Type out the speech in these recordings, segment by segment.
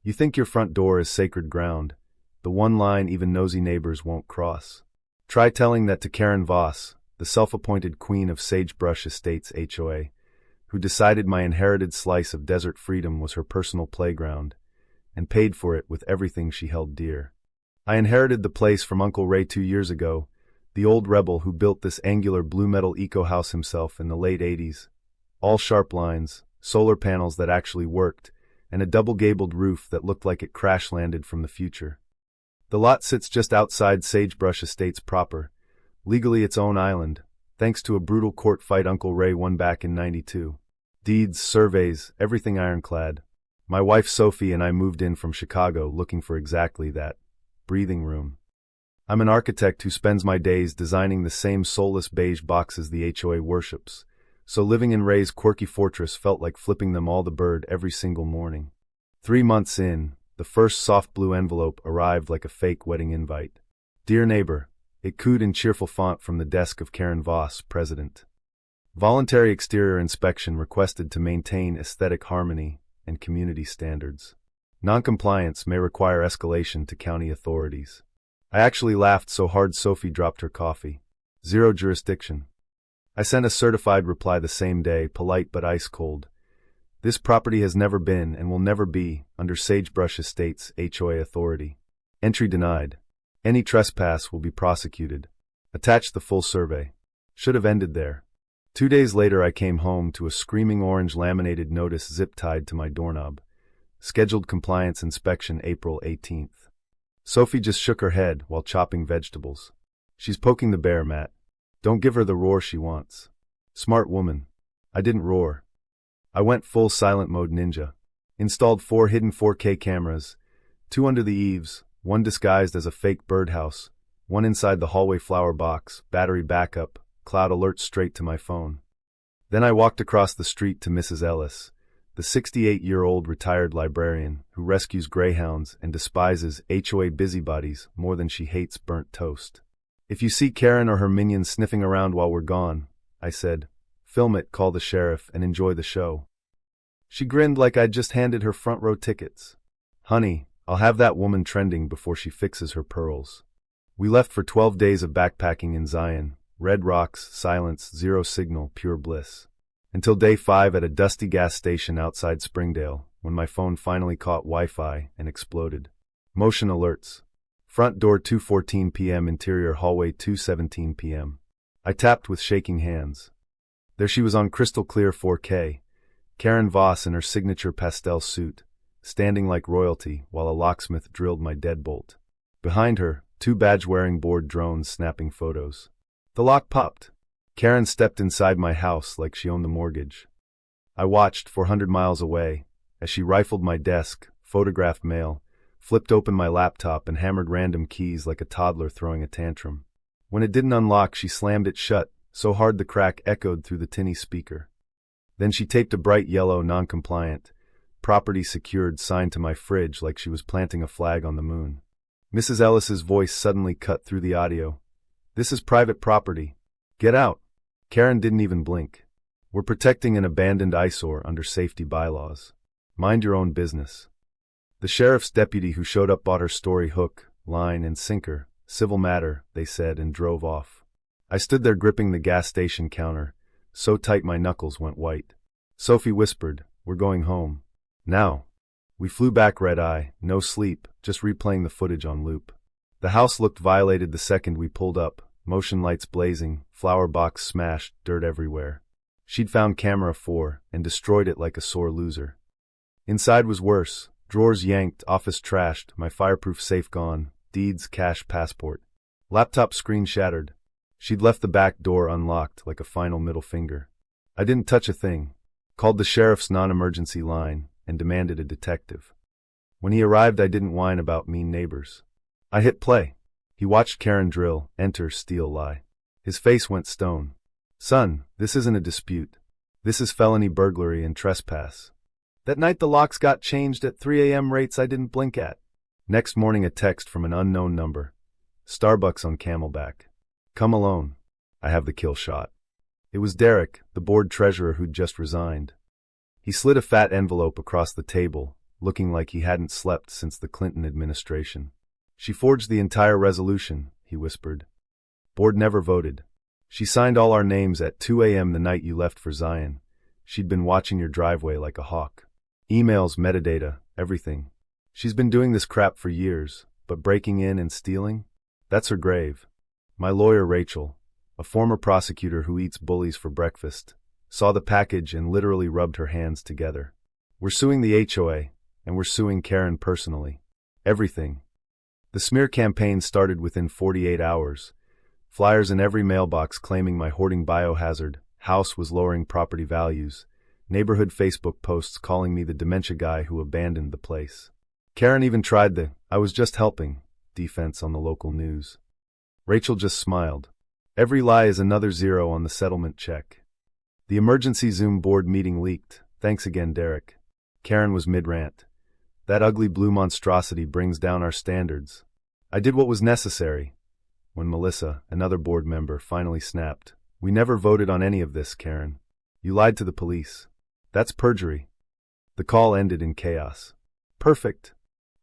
You think your front door is sacred ground, the one line even nosy neighbors won't cross. Try telling that to Karen Voss, the self-appointed queen of Sagebrush Estates HOA, who decided my inherited slice of desert freedom was her personal playground, and paid for it with everything she held dear. I inherited the place from Uncle Ray 2 years ago, the old rebel who built this angular blue metal eco-house himself in the late 80s. All sharp lines, solar panels that actually worked, and a double-gabled roof that looked like it crash-landed from the future. The lot sits just outside Sagebrush Estates proper, legally its own island, thanks to a brutal court fight Uncle Ray won back in '92. Deeds, surveys, everything ironclad. My wife Sophie and I moved in from Chicago looking for exactly that breathing room. I'm an architect who spends my days designing the same soulless beige boxes the HOA worships, so living in Ray's quirky fortress felt like flipping them all the bird every single morning. 3 months in, the first soft blue envelope arrived like a fake wedding invite. Dear neighbor, it cooed in cheerful font from the desk of Karen Voss, president. Voluntary exterior inspection requested to maintain aesthetic harmony and community standards. Noncompliance may require escalation to county authorities. I actually laughed so hard Sophie dropped her coffee. Zero jurisdiction. I sent a certified reply the same day, polite but ice cold. This property has never been and will never be under Sagebrush Estates HOA authority. Entry denied. Any trespass will be prosecuted. Attached the full survey. Should have ended there. 2 days later I came home to a screaming orange laminated notice zip-tied to my doorknob. Scheduled compliance inspection April 18th. Sophie just shook her head while chopping vegetables. She's poking the bear, Matt. Don't give her the roar she wants. Smart woman. I didn't roar. I went full silent mode ninja. Installed 4 hidden 4K cameras, 2 under the eaves, 1 disguised as a fake birdhouse, 1 inside the hallway flower box, battery backup, cloud alert straight to my phone. Then I walked across the street to Mrs. Ellis, the 68-year-old retired librarian who rescues greyhounds and despises HOA busybodies more than she hates burnt toast. If you see Karen or her minions sniffing around while we're gone, I said, film it, call the sheriff, and enjoy the show. She grinned like I'd just handed her front row tickets. Honey, I'll have that woman trending before she fixes her pearls. We left for 12 days of backpacking in Zion. Red rocks, silence, zero signal, pure bliss. Until day 5 at a dusty gas station outside Springdale, when my phone finally caught Wi-Fi and exploded. Motion alerts. Front door 2:14 p.m. Interior hallway 2:17 p.m. I tapped with shaking hands. There she was on crystal clear 4K, Karen Voss in her signature pastel suit, standing like royalty while a locksmith drilled my deadbolt. Behind her, 2 badge-wearing board drones snapping photos. The lock popped. Karen stepped inside my house like she owned the mortgage. I watched 400 miles away as she rifled my desk, photographed mail, flipped open my laptop and hammered random keys like a toddler throwing a tantrum. When it didn't unlock, she slammed it shut, so hard the crack echoed through the tinny speaker. Then she taped a bright yellow, non-compliant, property secured sign to my fridge like she was planting a flag on the moon. Mrs. Ellis's voice suddenly cut through the audio. This is private property. Get out. Karen didn't even blink. We're protecting an abandoned eyesore under safety bylaws. Mind your own business. The sheriff's deputy who showed up bought her story hook, line, and sinker. Civil matter, they said, and drove off. I stood there gripping the gas station counter, so tight my knuckles went white. Sophie whispered, "We're going home." Now. We flew back red-eye, no sleep, just replaying the footage on loop. The house looked violated the second we pulled up, motion lights blazing, flower box smashed, dirt everywhere. She'd found camera 4 and destroyed it like a sore loser. Inside was worse, drawers yanked, office trashed, my fireproof safe gone, deeds, cash, passport. Laptop screen shattered. She'd left the back door unlocked like a final middle finger. I didn't touch a thing. Called the sheriff's non-emergency line and demanded a detective. When he arrived, I didn't whine about mean neighbors. I hit play. He watched Karen drill, enter, steal, lie. His face went stone. Son, this isn't a dispute. This is felony burglary and trespass. That night the locks got changed at 3 a.m. rates I didn't blink at. Next morning a text from an unknown number. Starbucks on Camelback. Come alone. I have the kill shot. It was Derek, the board treasurer who'd just resigned. He slid a fat envelope across the table, looking like he hadn't slept since the Clinton administration. She forged the entire resolution, he whispered. Board never voted. She signed all our names at 2 a.m. the night you left for Zion. She'd been watching your driveway like a hawk. Emails, metadata, everything. She's been doing this crap for years, but breaking in and stealing? That's her grave. My lawyer, Rachel, a former prosecutor who eats bullies for breakfast, saw the package and literally rubbed her hands together. We're suing the HOA, and we're suing Karen personally. Everything. The smear campaign started within 48 hours. Flyers in every mailbox claiming my hoarding biohazard, house was lowering property values, neighborhood Facebook posts calling me the dementia guy who abandoned the place. Karen even tried the "I was just helping" defense on the local news. Rachel just smiled. Every lie is another zero on the settlement check. The emergency Zoom board meeting leaked. Thanks again, Derek. Karen was mid-rant. That ugly blue monstrosity brings down our standards. I did what was necessary. When Melissa, another board member, finally snapped. We never voted on any of this, Karen. You lied to the police. That's perjury. The call ended in chaos. Perfect.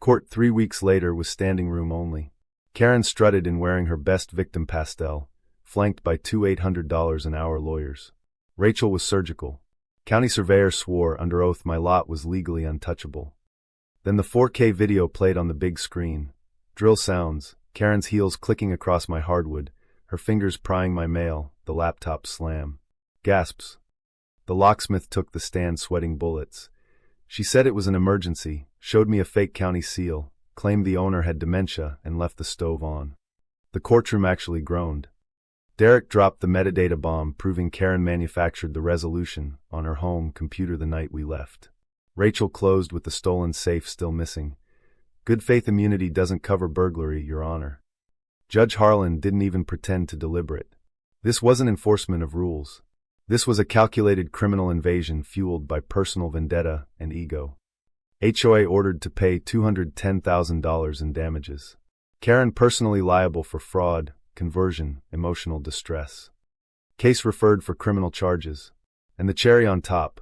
Court 3 weeks later was standing room only. Karen strutted in wearing her best victim pastel, flanked by two $800 an hour lawyers. Rachel was surgical. County surveyor swore under oath my lot was legally untouchable. Then the 4K video played on the big screen. Drill sounds, Karen's heels clicking across my hardwood, her fingers prying my mail, the laptop slam. Gasps. The locksmith took the stand sweating bullets. She said it was an emergency, showed me a fake county seal, claimed the owner had dementia, and left the stove on. The courtroom actually groaned. Derek dropped the metadata bomb, proving Karen manufactured the resolution on her home computer the night we left. Rachel closed with the stolen safe still missing. Good faith immunity doesn't cover burglary, Your Honor. Judge Harlan didn't even pretend to deliberate. This wasn't enforcement of rules. This was a calculated criminal invasion fueled by personal vendetta and ego. HOA ordered to pay $210,000 in damages. Karen personally liable for fraud, conversion, emotional distress. Case referred for criminal charges. And the cherry on top,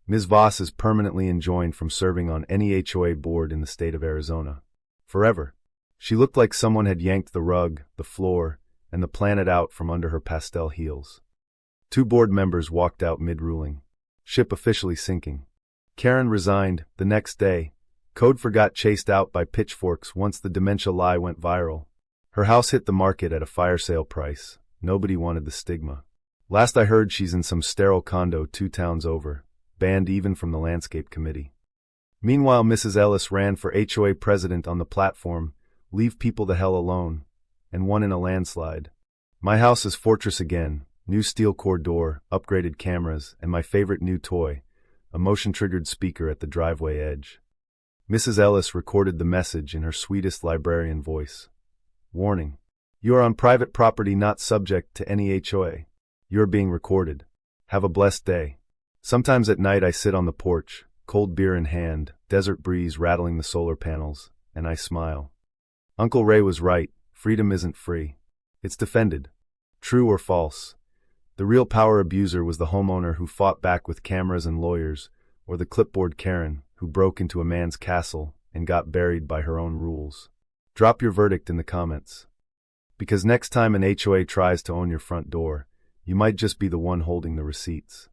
Ms. Voss is permanently enjoined from serving on any HOA board in the state of Arizona. Forever. She looked like someone had yanked the rug, the floor, and the planet out from under her pastel heels. 2 board members walked out mid-ruling. Ship officially sinking. Karen resigned the next day. Code got chased out by pitchforks once the dementia lie went viral. Her house hit the market at a fire sale price. Nobody wanted the stigma. Last I heard, she's in some sterile condo 2 towns over, banned even from the landscape committee. Meanwhile, Mrs. Ellis ran for HOA president on the platform, "Leave people the hell alone," and won in a landslide. My house is fortress again. New steel core door, upgraded cameras, and my favorite new toy, a motion-triggered speaker at the driveway edge. Mrs. Ellis recorded the message in her sweetest librarian voice. Warning. You are on private property not subject to any HOA. You are being recorded. Have a blessed day. Sometimes at night I sit on the porch, cold beer in hand, desert breeze rattling the solar panels, and I smile. Uncle Ray was right. Freedom isn't free. It's defended. True or false? The real power abuser was the homeowner who fought back with cameras and lawyers, or the clipboard Karen, who broke into a man's castle and got buried by her own rules. Drop your verdict in the comments. Because next time an HOA tries to own your front door, you might just be the one holding the receipts.